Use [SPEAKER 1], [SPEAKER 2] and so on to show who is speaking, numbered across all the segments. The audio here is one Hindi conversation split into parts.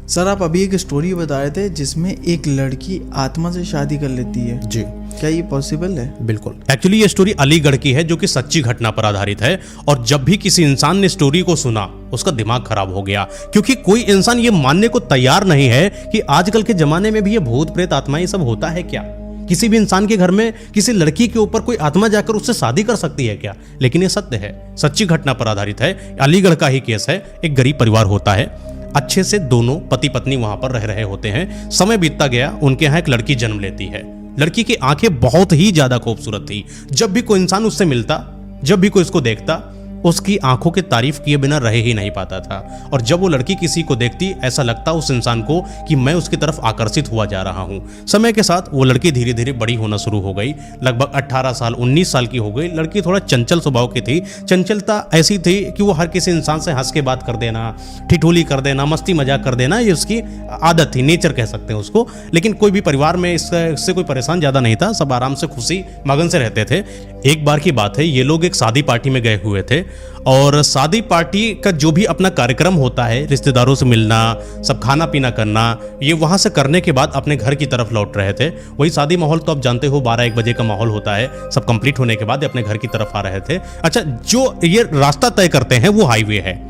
[SPEAKER 1] सर आप अभी एक स्टोरी बता रहे थे जिसमें एक लड़की आत्मा से शादी कर लेती है
[SPEAKER 2] जी,
[SPEAKER 1] क्या ये पॉसिबल है?
[SPEAKER 2] बिल्कुल। एक्चुअली ये स्टोरी अलीगढ़ की है जो कि सच्ची घटना पर आधारित है। और जब भी किसी इंसान ने स्टोरी को सुना उसका दिमाग खराब हो गया, क्योंकि कोई इंसान ये मानने को तैयार नहीं है कि आजकल के जमाने में भी ये भूत प्रेत आत्माएं सब होता है क्या। किसी भी इंसान के घर में किसी लड़की के ऊपर कोई आत्मा जाकर उससे शादी कर सकती है क्या? लेकिन ये सत्य है, सच्ची घटना पर आधारित है। अलीगढ़ का ही केस है। एक गरीब परिवार होता है, अच्छे से दोनों पति पत्नी वहां पर रह रहे होते हैं। समय बीतता गया, उनके यहाँ एक लड़की जन्म लेती है। लड़की की आंखें बहुत ही ज्यादा खूबसूरत थी। जब भी कोई इंसान उससे मिलता, जब भी कोई उसको देखता, उसकी आंखों की तारीफ किए बिना रह ही नहीं पाता था। और जब वो लड़की किसी को देखती, ऐसा लगता उस इंसान को कि मैं उसकी तरफ आकर्षित हुआ जा रहा हूं। समय के साथ वो लड़की धीरे धीरे बड़ी होना शुरू हो गई। लगभग 18 साल 19 साल की हो गई। लड़की थोड़ा चंचल स्वभाव की थी। चंचलता ऐसी थी कि वो हर किसी इंसान से हंस के बात कर देना, ठिठोली कर देना, मस्ती मजाक कर देना, ये उसकी आदत थी, नेचर कह सकते हैं उसको। लेकिन कोई भी परिवार में इससे कोई परेशान ज्यादा नहीं था। सब आराम से खुशी मगन से रहते थे। एक बार की बात है, ये लोग एक शादी पार्टी में गए हुए थे और शादी पार्टी का जो भी अपना कार्यक्रम होता है, रिश्तेदारों से मिलना, सब खाना पीना करना, ये वहां से करने के बाद अपने घर की तरफ लौट रहे थे। वही शादी माहौल तो आप जानते हो 12-1 बजे का माहौल होता है। सब कंप्लीट होने के बाद अपने घर की तरफ आ रहे थे। अच्छा, जो ये रास्ता तय करते हैं वो हाईवे है।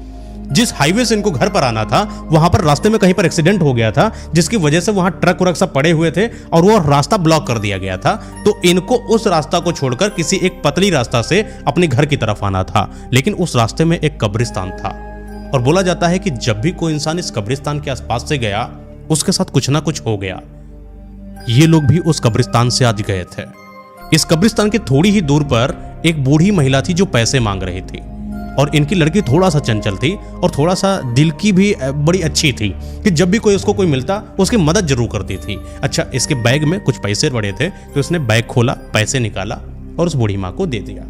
[SPEAKER 2] जिस हाईवे से इनको घर पर आना था, वहां पर रास्ते में कहीं पर एक्सीडेंट हो गया था, जिसकी वजह से वहां ट्रक व्रक सब पड़े हुए थे और वो रास्ता ब्लॉक कर दिया गया था। तो इनको उस रास्ता को छोड़कर किसी एक पतली रास्ता से अपने घर की तरफ आना था। लेकिन उस रास्ते में एक कब्रिस्तान था और बोला जाता है कि जब भी कोई इंसान इस कब्रिस्तान के आसपास से गया, उसके साथ कुछ ना कुछ हो गया। ये लोग भी उस कब्रिस्तान से आज गए थे। इस कब्रिस्तान के थोड़ी ही दूर पर एक बूढ़ी महिला थी जो पैसे मांग रही थी। और इनकी लड़की थोड़ा सा चंचल थी और थोड़ा सा दिल की भी बड़ी अच्छी थी कि जब भी उसको कोई मिलता उसकी मदद जरूर करती थी। अच्छा, इसके बैग में कुछ पैसे पड़े थे तो इसने बैग खोला, पैसे निकाला और उस बूढ़ी माँ को दे दिया।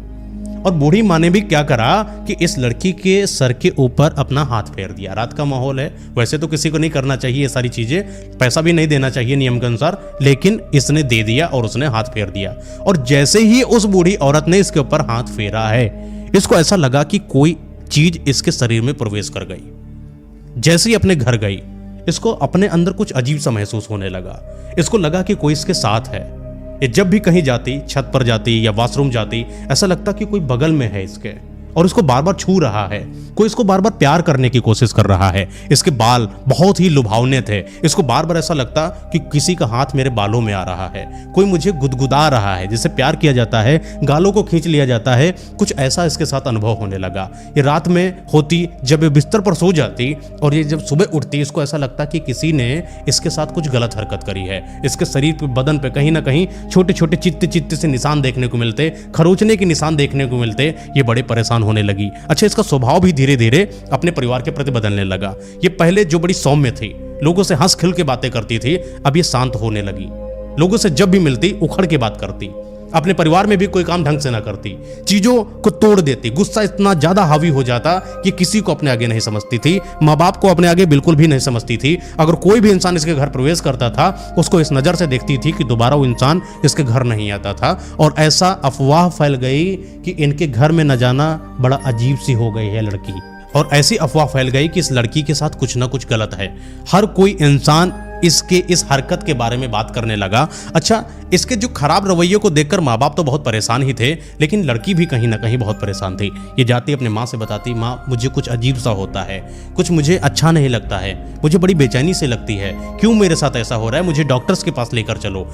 [SPEAKER 2] और बूढ़ी माँ ने भी क्या करा कि इस लड़की के सर के ऊपर अपना हाथ फेर दिया। रात का माहौल है, वैसे तो किसी को नहीं करना चाहिए ये सारी चीजें, पैसा भी नहीं देना चाहिए नियम के अनुसार, लेकिन इसने दे दिया और उसने हाथ फेर दिया। और जैसे ही उस बूढ़ी औरत ने इसके ऊपर हाथ फेरा है, इसको ऐसा लगा कि कोई चीज इसके शरीर में प्रवेश कर गई। जैसे ही अपने घर गई, इसको अपने अंदर कुछ अजीब सा महसूस होने लगा। इसको लगा कि कोई इसके साथ है। ये जब भी कहीं जाती, छत पर जाती या वॉशरूम जाती, ऐसा लगता कि कोई बगल में है इसके और इसको बार बार छू रहा है। कोई इसको बार बार प्यार करने की कोशिश कर रहा है। इसके बाल बहुत ही लुभावने थे। इसको बार बार ऐसा लगता कि किसी का हाथ मेरे बालों में आ रहा है, कोई मुझे गुदगुदा रहा है, जिससे प्यार किया जाता है, गालों को खींच लिया जाता है। कुछ ऐसा इसके साथ अनुभव होने लगा। ये रात में होती, जब ये बिस्तर पर सो जाती और ये जब सुबह उठती, इसको ऐसा लगता कि किसी ने इसके साथ कुछ गलत हरकत करी है। इसके शरीर पे, बदन पे कहीं ना कहीं छोटे छोटे चित्ते चित्ते से निशान देखने को मिलते, खरोचने के निशान देखने को मिलते। ये बड़े परेशान होने लगी। अच्छा, इसका स्वभाव भी धीरे धीरे अपने परिवार के प्रति बदलने लगा। ये पहले जो बड़ी सौम्य थी, लोगों से हंस खिल के बातें करती थी, अब ये शांत होने लगी। लोगों से जब भी मिलती उखड़ के बात करती। अपने परिवार में भी कोई काम ढंग से ना करती, चीजों को तोड़ देती। गुस्सा इतना ज्यादा हावी हो जाता कि किसी को अपने आगे नहीं समझती थी। माँ बाप को अपने आगे बिल्कुल भी नहीं समझती थी। अगर कोई भी इंसान इसके घर प्रवेश करता था, उसको इस नजर से देखती थी कि दोबारा वो इंसान इसके घर नहीं आता था। और ऐसा अफवाह फैल गई कि इनके घर में न जाना बड़ा अजीब सी हो गई है लड़की। और ऐसी अफवाह फैल गई कि इस लड़की के साथ कुछ ना कुछ गलत है। हर कोई इंसान इसके इस हरकत के बारे में बात करने लगा। अच्छा, इसके जो खराब रवैये को देखकर माँ बाप तो बहुत परेशान ही थे, लेकिन लड़की भी कहीं ना कहीं बहुत परेशान थी। ये जाती अपने माँ से बताती, माँ मुझे कुछ अजीब सा होता है, कुछ मुझे अच्छा नहीं लगता है, मुझे बड़ी बेचैनी से लगती है, क्यों मेरे साथ ऐसा हो रहा है, मुझे डॉक्टर्स के पास लेकर चलो।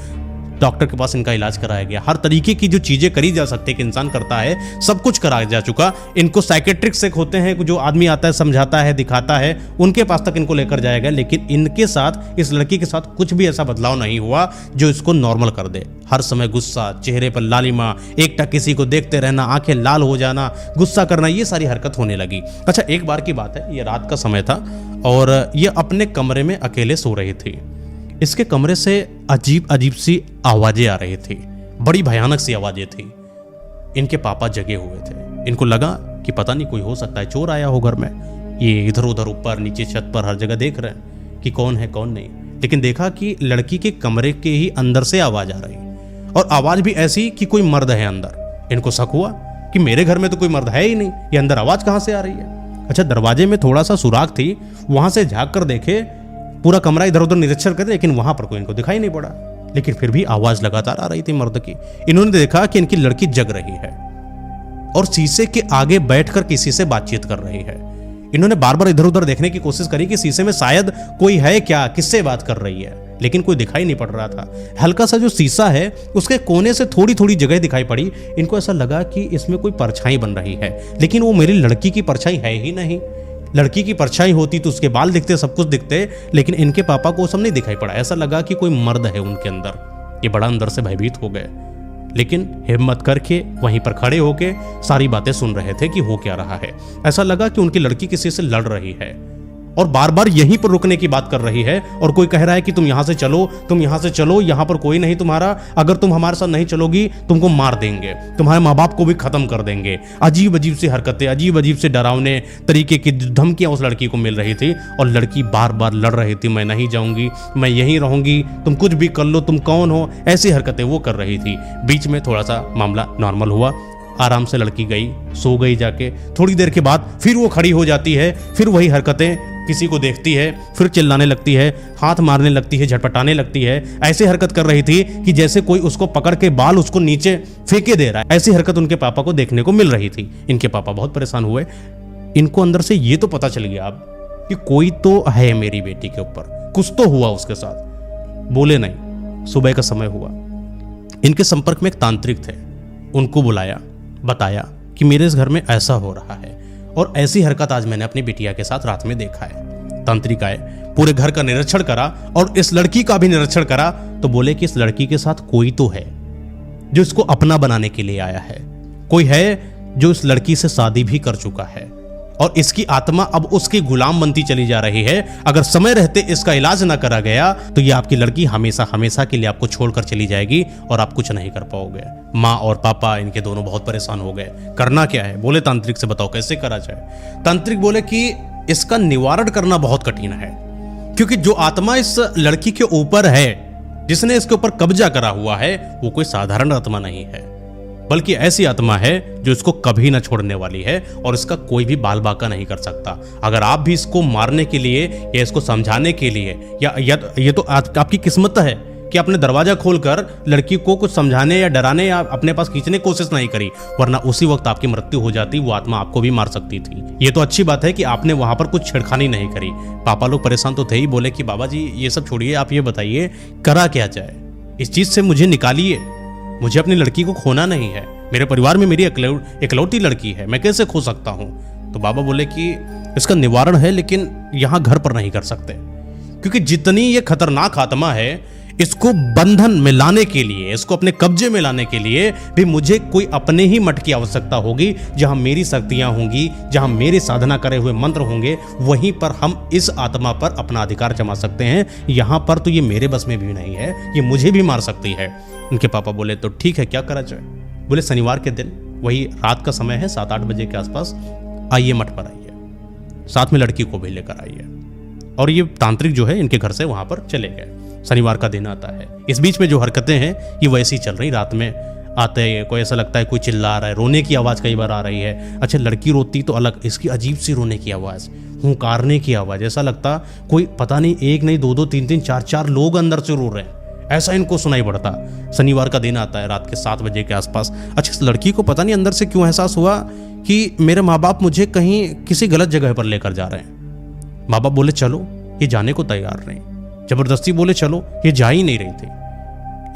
[SPEAKER 2] डॉक्टर के पास इनका इलाज कराया गया। हर तरीके की जो चीजें करी जा सकती है कि इंसान करता है, सब कुछ कराया जा चुका। इनको साइकेट्रिक्स एक होते हैं, जो आदमी आता है, समझाता है, दिखाता है, उनके पास तक इनको लेकर जाया गया। लेकिन इनके साथ, इस लड़की के साथ कुछ भी ऐसा बदलाव नहीं हुआ जो इसको नॉर्मल कर दे। हर समय गुस्सा, चेहरे पर लालिमा, एकटक किसी को देखते रहना, आंखें लाल हो जाना, गुस्सा करना, ये सारी हरकत होने लगी। अच्छा, एक बार की बात है, ये रात का समय था और ये अपने कमरे में अकेले सो रही थी। इसके कमरे से अजीब अजीब सी आवाजें आ रही थी, बड़ी भयानक सी आवाजें थी। इनके पापा जगे हुए थे। इनको लगा कि पता नहीं कोई हो सकता है, चोर आया हो घर में। ये इधर उधर, ऊपर नीचे, छत पर, हर जगह देख रहे हैं कि कौन है कौन नहीं। लेकिन देखा कि लड़की के कमरे के ही अंदर से आवाज आ रही, और आवाज भी ऐसी कि कोई मर्द है अंदर। इनको शक हुआ कि मेरे घर में तो कोई मर्द है ही नहीं, ये अंदर आवाज कहां से आ रही है। अच्छा, दरवाजे में थोड़ा सा सुराख थी, वहां से झांक कर देखे पूरा कमरा इधर उधर निरीक्षण करे, लेकिन वहां पर कोई इनको दिखाई नहीं पड़ा। लेकिन फिर भी आवाज लगातार आ रही थी मर्द की। इन्होंने देखा कि इनकी लड़की जग रही है और शीशे के आगे बैठकर किसी से बातचीत कर रही है। इन्होंने बार बार इधर उधर देखने की कोशिश करी कि शीशे में शायद कोई है क्या, किससे बात कर रही है, लेकिन कोई दिखाई नहीं पड़ रहा था। हल्का सा जो शीशा है उसके कोने से थोड़ी थोड़ी जगह दिखाई पड़ी। इनको ऐसा लगा कि इसमें कोई परछाई बन रही है, लेकिन वो मेरी लड़की की परछाई है ही नहीं। लड़की की परछाई होती तो उसके बाल दिखते, सब कुछ दिखते, लेकिन इनके पापा को वो सब नहीं दिखाई पड़ा। ऐसा लगा कि कोई मर्द है उनके अंदर। ये बड़ा अंदर से भयभीत हो गए, लेकिन हिम्मत करके वहीं पर खड़े होके सारी बातें सुन रहे थे कि हो क्या रहा है। ऐसा लगा कि उनकी लड़की किसी से लड़ रही है और बार बार यहीं पर रुकने की बात कर रही है, और कोई कह रहा है कि तुम यहां से चलो, तुम यहां से चलो, यहां पर कोई नहीं तुम्हारा, अगर तुम हमारे साथ नहीं चलोगी तुमको मार देंगे, तुम्हारे माँ बाप को भी खत्म कर देंगे। अजीब अजीब सी हरकतें, अजीब अजीब से डरावने तरीके की धमकियां उस लड़की को मिल रही थी, और लड़की बार बार लड़ रही थी, मैं नहीं जाऊंगी, मैं यहीं रहूंगी, तुम कुछ भी कर लो, तुम कौन हो, ऐसी हरकतें वो कर रही थी। बीच में थोड़ा सा मामला नॉर्मल हुआ, आराम से लड़की गई, सो गई जाके। थोड़ी देर के बाद फिर वो खड़ी हो जाती है, फिर वही हरकतें, किसी को देखती है, फिर चिल्लाने लगती है, हाथ मारने लगती है, झटपटाने लगती है। ऐसी हरकत कर रही थी कि जैसे कोई उसको पकड़ के बाल उसको नीचे फेंके दे रहा है। ऐसी हरकत उनके पापा को देखने को मिल रही थी। इनके पापा बहुत परेशान हुए। इनको अंदर से ये तो पता चल गया अब कि कोई तो है मेरी बेटी के ऊपर, कुछ तो हुआ उसके साथ। बोले नहीं। सुबह का समय हुआ, इनके संपर्क में एक तांत्रिक थे, उनको बुलाया, बताया कि मेरे इस घर में ऐसा हो रहा है और ऐसी हरकत आज मैंने अपनी बिटिया के साथ रात में देखा है। तांत्रिक आए, पूरे घर का निरीक्षण करा और इस लड़की का भी निरीक्षण करा, तो बोले कि इस लड़की के साथ कोई तो है जो इसको अपना बनाने के लिए आया है, कोई है जो इस लड़की से शादी भी कर चुका है और इसकी आत्मा अब उसकी गुलाम बनती चली जा रही है। अगर समय रहते इसका इलाज ना करा गया तो ये आपकी लड़की हमेशा हमेशा के लिए आपको छोड़कर चली जाएगी और आप कुछ नहीं कर पाओगे। माँ और पापा इनके दोनों बहुत परेशान हो गए। करना क्या है? बोले तांत्रिक से बताओ कैसे करा जाए। तांत्रिक बोले कि इसका निवारण करना बहुत कठिन है, क्योंकि जो आत्मा इस लड़की के ऊपर है, जिसने इसके ऊपर कब्जा करा हुआ है, वो कोई साधारण आत्मा नहीं है, बल्कि ऐसी आत्मा है जो इसको कभी ना छोड़ने वाली है और इसका कोई भी बाल बाका नहीं कर सकता। अगर आप भी इसको मारने के लिए या इसको समझाने के लिए या ये तो आपकी किस्मत है कि आपने दरवाजा खोलकर लड़की को कुछ समझाने या डराने या अपने पास खींचने की कोशिश नहीं करी, वरना उसी वक्त आपकी मृत्यु हो जाती, वो आत्मा आपको भी मार सकती थी। ये तो अच्छी बात है कि आपने वहां पर कुछ छेड़खानी नहीं करी। पापा लोग परेशान तो थे ही, बोले कि बाबा जी ये सब छोड़िए, आप ये बताइए करा क्या जाए, इस चीज से मुझे निकालिए, मुझे अपनी लड़की को खोना नहीं है, मेरे परिवार में मेरी इकलौती लड़की है, मैं कैसे खो सकता हूं। तो बाबा बोले कि इसका निवारण है, लेकिन यहां घर पर नहीं कर सकते, क्योंकि जितनी ये खतरनाक आत्मा है, इसको बंधन में लाने के लिए, इसको अपने कब्जे में लाने के लिए भी मुझे कोई अपने ही मठ की आवश्यकता होगी, जहां मेरी शक्तियां होंगी, जहां मेरे साधना करे हुए मंत्र होंगे, वहीं पर हम इस आत्मा पर अपना अधिकार जमा सकते हैं। यहां पर तो ये मेरे बस में भी नहीं है, ये मुझे भी मार सकती है। उनके पापा बोले तो ठीक है, क्या करा जाए। बोले शनिवार के दिन, वही रात का समय है, 7-8 बजे के आसपास आइए, मठ पर आइए, साथ में लड़की को भी लेकर आइए। और ये तांत्रिक जो है इनके घर से वहां पर चले गए। शनिवार का दिन आता है, इस बीच में जो हरकतें हैं ये वैसी चल रही। रात में आते हैं, कोई ऐसा लगता है कोई चिल्ला रहा है, रोने की आवाज़ कई बार आ रही है। अच्छा, लड़की रोती तो अलग, इसकी अजीब सी रोने की आवाज़, हुंकारने की आवाज़, ऐसा लगता कोई पता नहीं, एक नहीं, 2-2, 3-3, 4-4 लोग अंदर से रो रहे हैं, ऐसा इनको सुनाई पड़ता। शनिवार का दिन आता है, रात के 7 बजे के आसपास। अच्छा, इस लड़की को पता नहीं अंदर से क्यों एहसास हुआ कि मेरे माँ बाप मुझे कहीं किसी गलत जगह पर लेकर जा रहे हैं। माँ बाप बोले चलो, ये जाने को तैयार नहीं, जबरदस्ती बोले चलो, ये जा ही नहीं रही थी।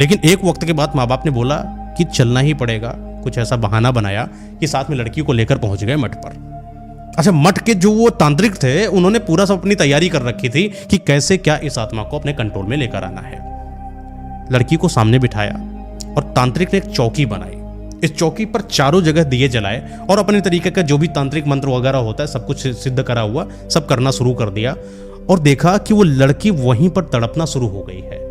[SPEAKER 2] लेकिन एक वक्त के बाद माँ बाप ने बोला कि चलना ही पड़ेगा, कुछ ऐसा बहाना बनाया कि साथ में लड़की को लेकर पहुंच गए मठ पर। अच्छा, मठ के जो वो तांत्रिक थे, उन्होंने पूरा सब अपनी तैयारी कर रखी थी कि कैसे क्या इस आत्मा को अपने कंट्रोल में लेकर आना है। लड़की को सामने बिठाया और तांत्रिक ने एक चौकी बनाई। इस चौकी पर चारों जगह दिए जलाए और अपने तरीके का जो भी तांत्रिक मंत्र वगैरह होता है सब कुछ सिद्ध करा हुआ, सब करना शुरू कर दिया। और देखा कि वो लड़की वहीं पर तड़पना शुरू हो गई है।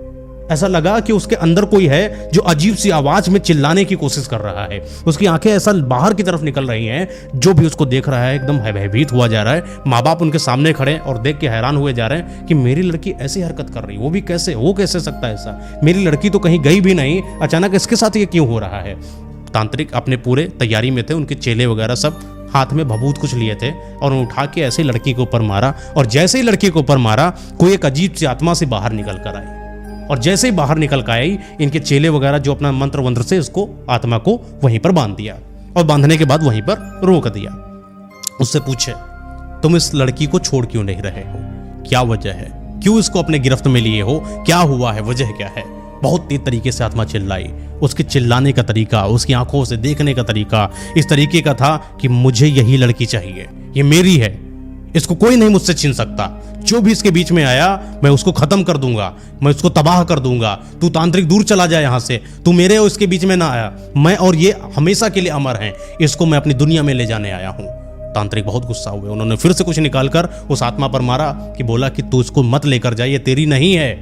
[SPEAKER 2] ऐसा लगा कि उसके अंदर कोई है जो अजीब सी आवाज में चिल्लाने की कोशिश कर रहा है। उसकी आंखें ऐसा बाहर की तरफ निकल रही हैं, जो भी उसको देख रहा है एकदम भयभीत हुआ जा रहा है। माँ बाप उनके सामने खड़े और देख के हैरान हुए जा रहे हैं कि मेरी लड़की ऐसी हरकत कर रही है, वो भी कैसे, हो कैसे सकता है ऐसा, मेरी लड़की तो कहीं गई भी नहीं, अचानक इसके साथ ये क्यों हो रहा है। तांत्रिक अपने पूरे तैयारी में थे, उनके चेले वगैरह सब हाथ में भभूत कुछ लिए थे और उठा के ऐसे लड़की के ऊपर मारा, और जैसे ही लड़की के ऊपर मारा कोई एक अजीब सी आत्मा से बाहर निकल कर आई, और जैसे ही बाहर निकल कर आई इनके चेले वगैरह जो अपना मंत्र वंत्र से इसको आत्मा को वहीं पर बांध दिया, और बांधने के बाद वहीं पर रोक दिया। उससे पूछे तुम इस लड़की को छोड़ क्यों नहीं रहे हो, क्या वजह है, क्यों इसको अपने गिरफ्त में लिए हो, क्या हुआ है, वजह क्या है। बहुत तेज तरीके से आत्मा चिल्लाई। उसके चिल्लाने का तरीका, उसकी आंखों से देखने का तरीका इस तरीके का था कि मुझे यही लड़की चाहिए, ये मेरी है, इसको कोई नहीं मुझसे छीन सकता, जो भी इसके बीच में आया मैं उसको खत्म कर दूंगा, मैं उसको तबाह कर दूंगा, तू तांत्रिक दूर चला जाए यहाँ से, तू मेरे और इसके बीच में ना आया, मैं और ये हमेशा के लिए अमर हैं, इसको मैं अपनी दुनिया में ले जाने आया हूँ। तांत्रिक बहुत गुस्सा हुए, उन्होंने फिर से कुछ निकालकर उस आत्मा पर मारा कि बोला कि तू इसको मत लेकर जा, ये तेरी नहीं है,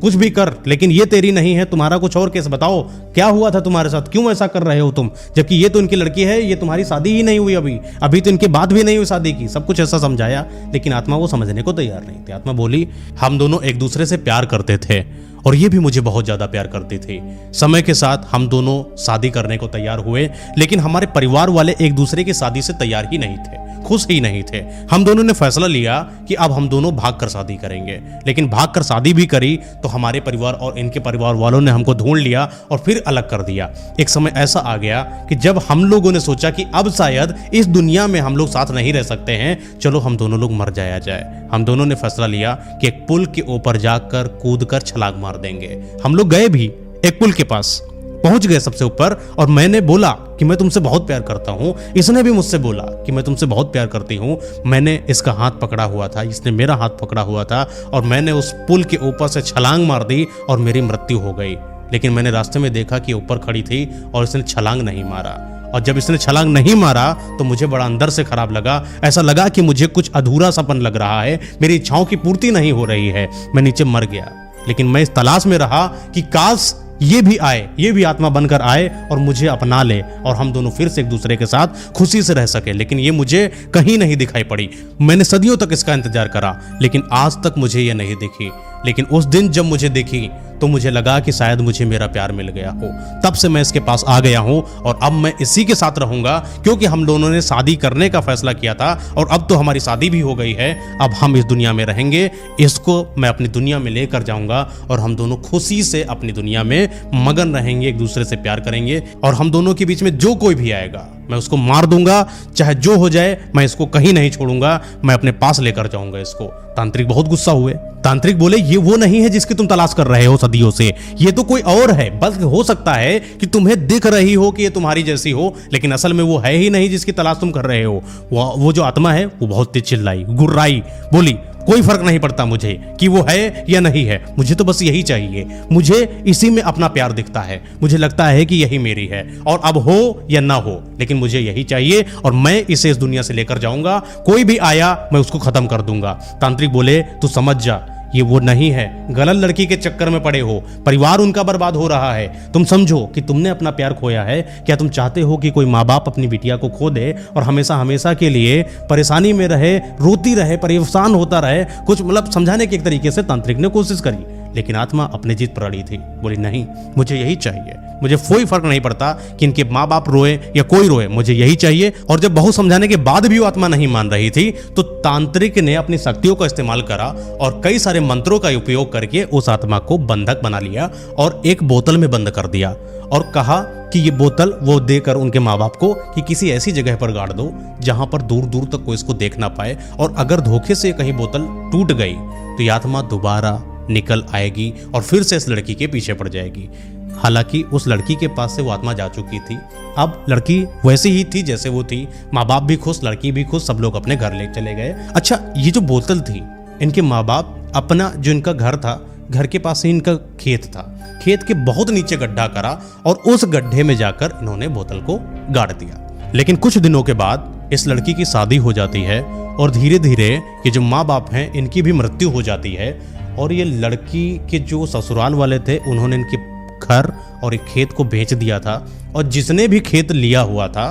[SPEAKER 2] कुछ भी कर लेकिन ये तेरी नहीं है, तुम्हारा कुछ और केस बताओ, क्या हुआ था तुम्हारे साथ, क्यों ऐसा कर रहे हो तुम, जबकि ये तो इनकी लड़की है, ये तुम्हारी शादी ही नहीं हुई अभी तो इनके बात भी नहीं हुई शादी की। सब कुछ ऐसा समझाया लेकिन आत्मा वो समझने को तैयार नहीं थी। आत्मा बोली हम दोनों एक दूसरे से प्यार करते थे और ये भी मुझे बहुत ज्यादा प्यार करती थी। समय के साथ हम दोनों शादी करने को तैयार हुए, लेकिन हमारे परिवार वाले एक दूसरे की शादी से तैयार ही नहीं थे, खुश ही नहीं थे। हम दोनों ने फैसला लिया कि अब हम दोनों भागकर शादी करेंगे, लेकिन भागकर शादी भी करी तो हमारे परिवार और इनके परिवार वालों ने हमको ढूंढ लिया और फिर अलग कर दिया। एक समय ऐसा आ गया कि जब हम लोगों ने सोचा कि अब शायद इस दुनिया में हम लोग साथ नहीं रह सकते हैं, चलो हम दोनों लोग मर जाया जाए। हम दोनों ने फैसला लिया कि एक पुल के ऊपर जाकर कूदकर छलांग मार देंगे। हम लोग गए भी, एक पुल के पास पहुंच गए सबसे ऊपर, और मैंने बोला कि मैं तुमसे बहुत प्यार करता हूं, इसने भी मुझसे बोला कि मैं तुमसे बहुत प्यार करती हूं। मैंने इसका हाथ पकड़ा हुआ था, इसने मेरा हाथ पकड़ा हुआ था, और मैंने उस पुल के ऊपर से छलांग मार दी और मेरी मृत्यु हो गई। लेकिन मैंने रास्ते में देखा कि ऊपर खड़ी थी और इसने छलांग नहीं मारा, और जब इसने छलांग नहीं मारा तो मुझे बड़ा अंदर से खराब लगा। ऐसा लगा कि मुझे कुछ अधूरा सपन लग रहा है, मेरी इच्छाओं की पूर्ति नहीं हो रही है, मैं नीचे मर गया। लेकिन मैं इस तलाश में रहा कि काश ये भी आए, ये भी आत्मा बनकर आए और मुझे अपना ले और हम दोनों फिर से एक दूसरे के साथ खुशी से रह सके। लेकिन ये मुझे कहीं नहीं दिखाई पड़ी। मैंने सदियों तक इसका इंतजार करा, लेकिन आज तक मुझे ये नहीं दिखी। लेकिन उस दिन जब मुझे दिखी तो मुझे लगा कि शायद मुझे मेरा प्यार मिल गया हो। तब से मैं इसके पास आ गया हूं और अब मैं इसी के साथ रहूंगा, क्योंकि हम दोनों ने शादी करने का फैसला किया था और अब तो हमारी शादी भी हो गई है। अब हम इस दुनिया में रहेंगे, इसको मैं अपनी दुनिया में लेकर जाऊंगा और हम दोनों खुशी से अपनी दुनिया में मगन रहेंगे, एक दूसरे से प्यार करेंगे। और हम दोनों के बीच में जो कोई भी आएगा मैं उसको मार दूंगा, चाहे जो हो जाए, मैं इसको कहीं नहीं छोड़ूंगा, मैं अपने पास लेकर जाऊंगा इसको। तांत्रिक बहुत गुस्सा हुए। तांत्रिक बोले ये वो नहीं है जिसकी तुम तलाश कर रहे हो सदियों से, ये तो कोई और है। बल्कि हो सकता है कि तुम्हें दिख रही हो कि ये तुम्हारी जैसी हो, लेकिन असल में वो है ही नहीं जिसकी तलाश तुम कर रहे हो। वो जो आत्मा है वो बहुत तेज चिल्लाई, गुर्राई, बोली कोई फर्क नहीं पड़ता मुझे कि वो है या नहीं है, मुझे तो बस यही चाहिए, मुझे इसी में अपना प्यार दिखता है, मुझे लगता है कि यही मेरी है, और अब हो या ना हो लेकिन मुझे यही चाहिए और मैं इसे इस दुनिया से लेकर जाऊंगा। कोई भी आया मैं उसको खत्म कर दूंगा। तांत्रिक बोले तू समझ जा, ये वो नहीं है, गलत लड़की के चक्कर में पड़े हो, परिवार उनका बर्बाद हो रहा है। तुम समझो कि तुमने अपना प्यार खोया है। क्या तुम चाहते हो कि कोई माँ बाप अपनी बिटिया को खो दे और हमेशा हमेशा के लिए परेशानी में रहे, रोती रहे, परेशान होता रहे? कुछ मतलब समझाने की एक तरीके से तांत्रिक ने कोशिश करी, लेकिन आत्मा अपनी जीत पर अड़ी थी। बोली नहीं, मुझे यही चाहिए, मुझे कोई फर्क नहीं पड़ता कि इनके माँ बाप रोए या कोई रोए, मुझे यही चाहिए। और जब बहुत समझाने के बाद भी वो आत्मा नहीं मान रही थी तो तांत्रिक ने अपनी शक्तियों का इस्तेमाल करा और कई सारे मंत्रों का उपयोग करके उस आत्मा को बंधक बना लिया और एक बोतल में बंद कर दिया और कहा कि ये बोतल वो देकर उनके माँ बाप को कि किसी ऐसी जगह पर गाड़ दो जहां पर दूर दूर तक कोई इसको देख ना पाए, और अगर धोखे से कहीं बोतल टूट गई तो ये आत्मा दोबारा निकल आएगी और फिर से इस लड़की के पीछे पड़ जाएगी। हालांकि उस लड़की के पास से वो आत्मा जा चुकी थी। अब लड़की वैसी ही थी जैसे वो थी, माँ बाप भी खुश, लड़की भी खुश, सब लोग अपने घर ले चले गए। अच्छा, ये जो बोतल थी, इनके माँ बाप अपना जो इनका घर था, घर के पास ही इनका खेत था, खेत के बहुत नीचे गड्ढा करा और उस गड्ढे में जाकर इन्होंने बोतल को गाड़ दिया। लेकिन कुछ दिनों के बाद इस लड़की की शादी हो जाती है और धीरे धीरे ये जो माँ बाप हैं इनकी भी मृत्यु हो जाती है। और ये लड़की के जो ससुराल वाले थे उन्होंने इनके घर और एक खेत को बेच दिया था, और जिसने भी खेत लिया हुआ था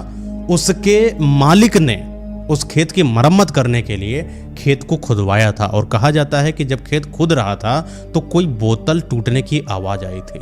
[SPEAKER 2] उसके मालिक ने उस खेत की मरम्मत करने के लिए खेत को खुदवाया था। और कहा जाता है कि जब खेत खुद रहा था तो कोई बोतल टूटने की आवाज आई थी।